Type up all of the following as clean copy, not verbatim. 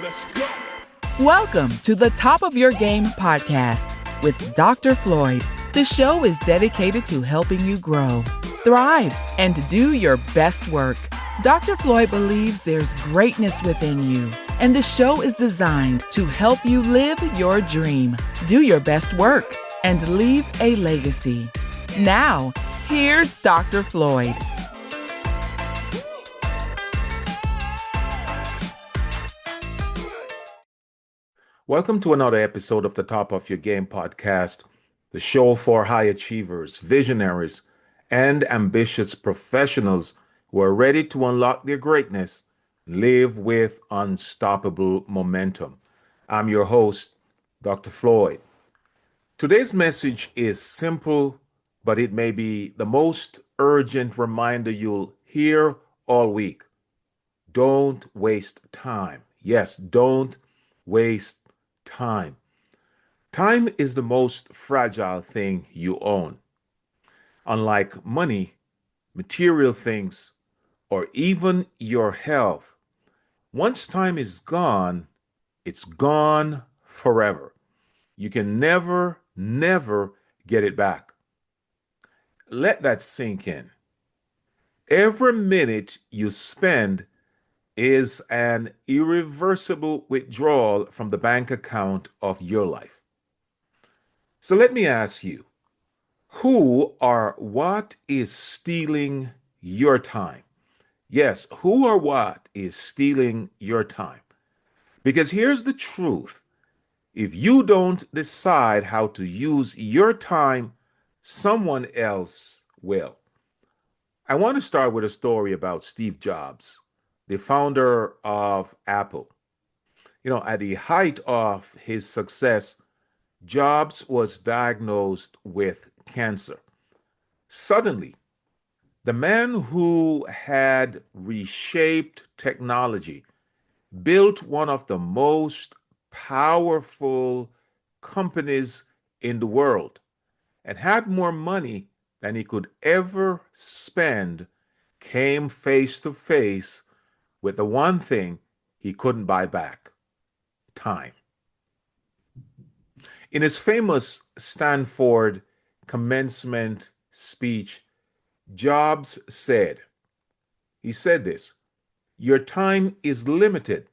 Let's go. Welcome to the Top of Your Game podcast with Dr. Floyd. The show is dedicated to helping you grow, thrive, and do your best work. Dr. Floyd believes there's greatness within you, and the show is designed to help you live your dream, do your best work, and leave a legacy. Now, here's Dr. Floyd. Welcome to another episode of the Top of Your Game podcast, the show for high achievers, visionaries, and ambitious professionals who are ready to unlock their greatness and live with unstoppable momentum. I'm your host, Dr. Floyd. Today's message is simple, but it may be the most urgent reminder you'll hear all week. Don't waste time. Yes, don't waste time. Time is the most fragile thing you own. Unlike money, material things, or even your health, once time is gone, it's gone forever. You can never get it back. Let that sink in. Every minute you spend is an irreversible withdrawal from the bank account of your life. So let me ask you, who or what is stealing your time? Yes, who or what is stealing your time? Because here's the truth. If you don't decide how to use your time, someone else will. I want to start with a story about Steve Jobs, the founder of Apple. At the height of his success, Jobs was diagnosed with cancer. Suddenly, the man who had reshaped technology built one of the most powerful companies in the world and had more money than he could ever spend, came face to face with the one thing he couldn't buy back: time. In his famous Stanford commencement speech, Jobs said, "Your time is limited,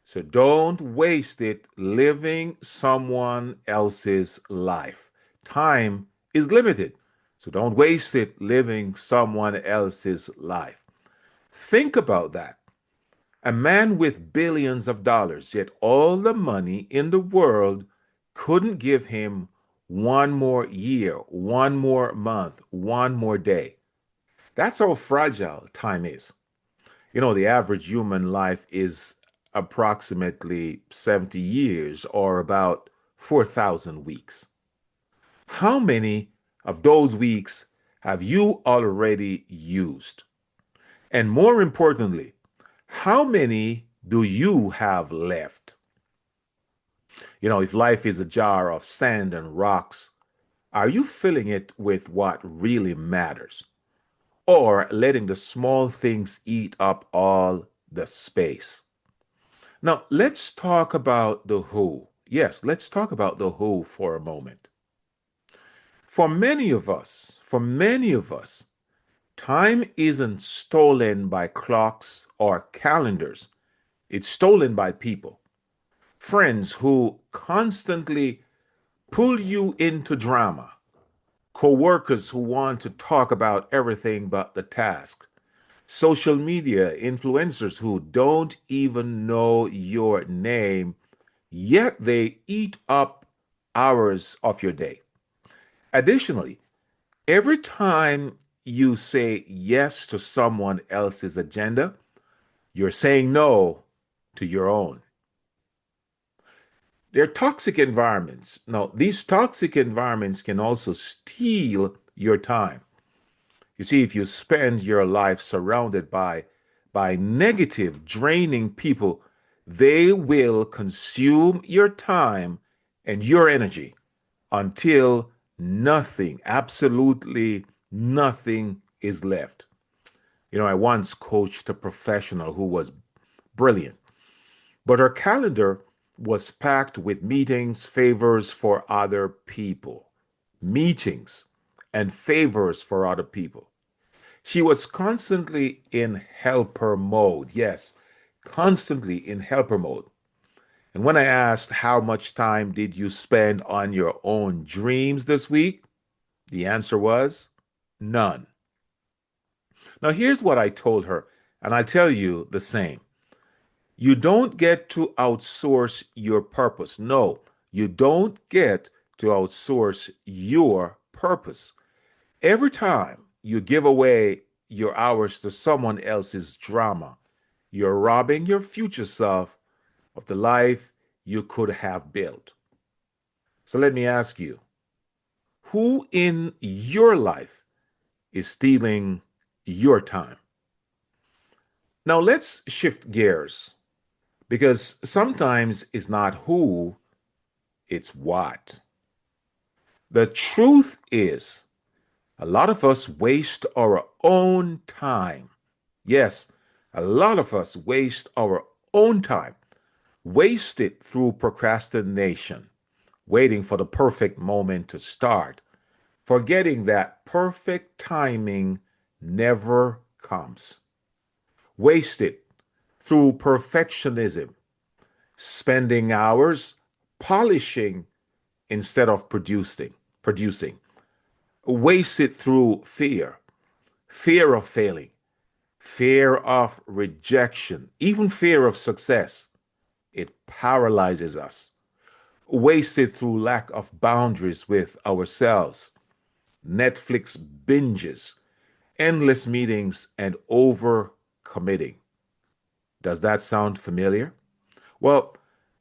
so don't waste it living someone else's life." Time is limited, so don't waste it living someone else's life. Think about that. A man with billions of dollars, yet all the money in the world, couldn't give him one more year, one more month, one more day. That's how fragile time is. The average human life is approximately 70 years or about 4,000 weeks. How many of those weeks have you already used? And more importantly, how many do you have left? If life is a jar of sand and rocks, are you filling it with what really matters? Or letting the small things eat up all the space? Now, let's talk about the who. Yes, let's talk about the who for a moment. For many of us, time isn't stolen by clocks or calendars. It's stolen by people. Friends who constantly pull you into drama. Co-workers who want to talk about everything but the task. Social media influencers who don't even know your name, yet they eat up hours of your day. Additionally, every time you say yes to someone else's agenda, you're saying no to your own. They're toxic environments. Now, these toxic environments can also steal your time. You see, if you spend your life surrounded by negative, draining people, they will consume your time and your energy until nothing, absolutely nothing is left. I once coached a professional who was brilliant. But her calendar was packed with meetings, favors for other people. Meetings and favors for other people. She was constantly in helper mode. Yes, constantly in helper mode. And when I asked how much time did you spend on your own dreams this week, the answer was none. Now, here's what I told her, and I tell you the same. You don't get to outsource your purpose. No, you don't get to outsource your purpose. Every time you give away your hours to someone else's drama, you're robbing your future self of the life you could have built. So let me ask you, who in your life is stealing your time? Now let's shift gears because sometimes it's not who, it's what. The truth is, a lot of us waste our own time. Yes, a lot of us waste our own time. Waste it through procrastination, waiting for the perfect moment to start, forgetting that perfect timing never comes. Waste it through perfectionism, spending hours polishing instead of producing. Waste it through fear, fear of failing, fear of rejection, even fear of success. It paralyzes us. Waste it through lack of boundaries with ourselves, Netflix binges, endless meetings, and over committing. Does that sound familiar? Well,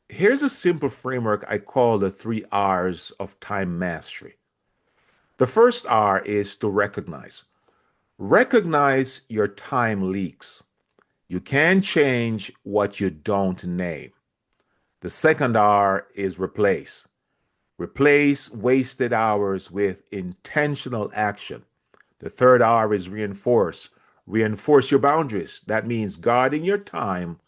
here's a simple framework I call the 3 R's of time mastery. The first R is to recognize. Recognize your time leaks. You can change what you don't name. The second R is replace. Replace wasted hours with intentional action. The third R is reinforce. Reinforce your boundaries. That means guarding your time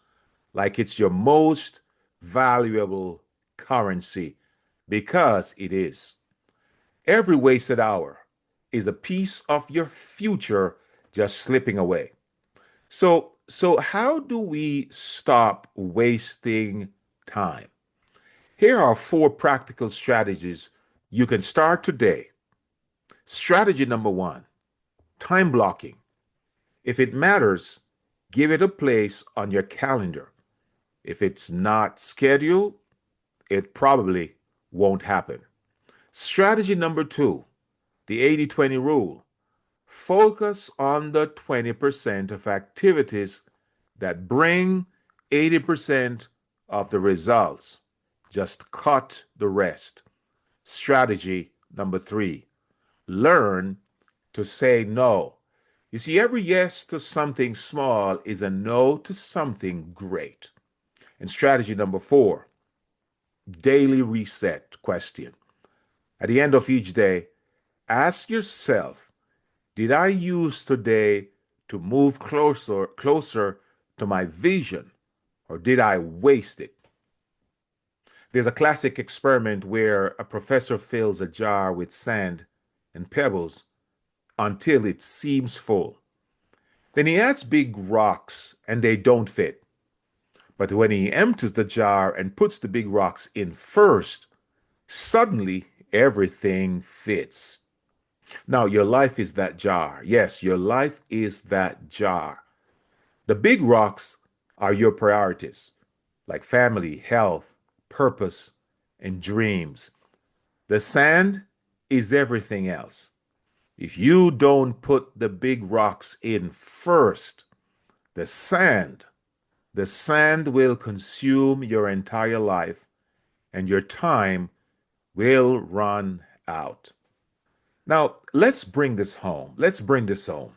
like it's your most valuable currency because it is. Every wasted hour is a piece of your future just slipping away. So how do we stop wasting time? Here are 4 practical strategies you can start today. Strategy number 1, time blocking. If it matters, give it a place on your calendar. If it's not scheduled, it probably won't happen. Strategy number 2, the 80-20 rule. Focus on the 20% of activities that bring 80% of the results. Just cut the rest. Strategy number 3, learn to say no. You see, every yes to something small is a no to something great. And strategy number 4, daily reset question. At the end of each day, ask yourself, did I use today to move closer to my vision, or did I waste it? There's a classic experiment where a professor fills a jar with sand and pebbles until it seems full. Then he adds big rocks and they don't fit. But when he empties the jar and puts the big rocks in first, suddenly everything fits. Now, your life is that jar. Yes, your life is that jar. The big rocks are your priorities, like family, health, purpose, and dreams. The sand is everything else. If you don't put the big rocks in first, the sand, the sand will consume your entire life and your time will run out. Now, let's bring this home. Let's bring this home.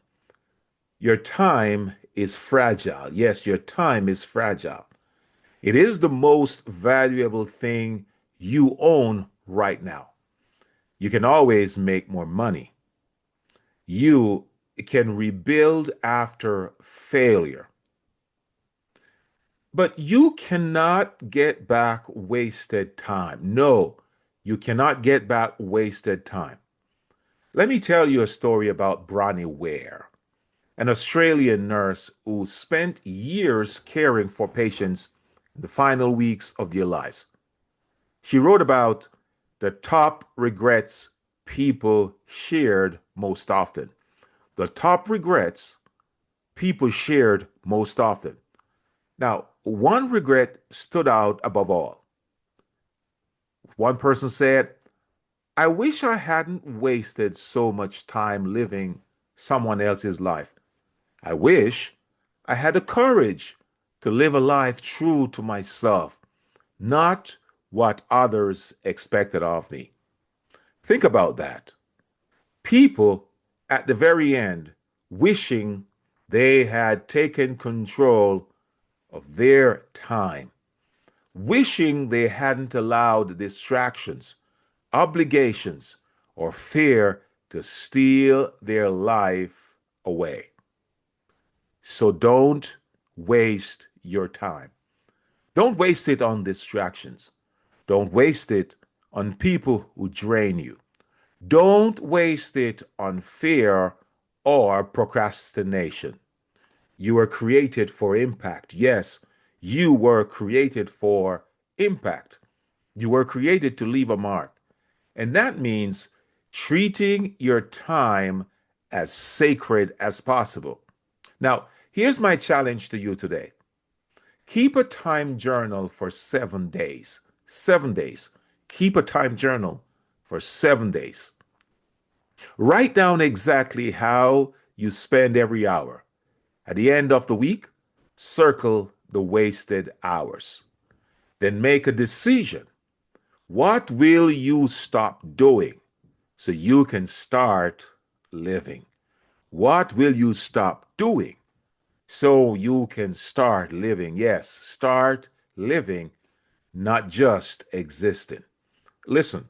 Your time is fragile. Yes, your time is fragile. It is the most valuable thing you own right now. You can always make more money. You can rebuild after failure. But you cannot get back wasted time. No, you cannot get back wasted time. Let me tell you a story about Bronnie Ware, an Australian nurse who spent years caring for patients in the final weeks of their lives. She wrote about the top regrets people shared most often. The top regrets people shared most often. Now, one regret stood out above all. One person said, I wish I hadn't wasted so much time living someone else's life. I wish I had the courage to live a life true to myself, not what others expected of me. Think about that. People at the very end wishing they had taken control of their time, wishing they hadn't allowed distractions, obligations, or fear to steal their life away. So don't waste your time. Don't waste it on distractions. Don't waste it on people who drain you. Don't waste it on fear or procrastination. You were created for impact. Yes, you were created for impact. You were created to leave a mark. And that means treating your time as sacred as possible. Now, here's my challenge to you today. Keep a time journal for 7 days. 7 days. Keep a time journal for 7 days. Write down exactly how you spend every hour. At the end of the week, circle the wasted hours. Then make a decision. What will you stop doing so you can start living? What will you stop doing so you can start living? Yes, start living, not just existing. Listen,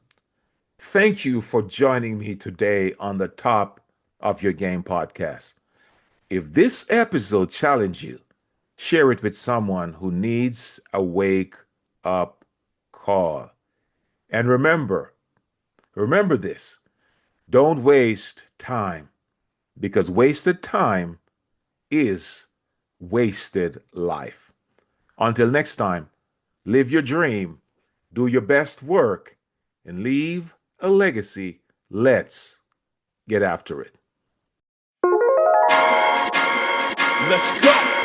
thank you for joining me today on the Top of Your Game podcast. If this episode challenged you, share it with someone who needs a wake up call. And remember this, don't waste time because wasted time is wasted life. Until next time, live your dream, do your best work, and leave a legacy. Let's get after it. Let's go.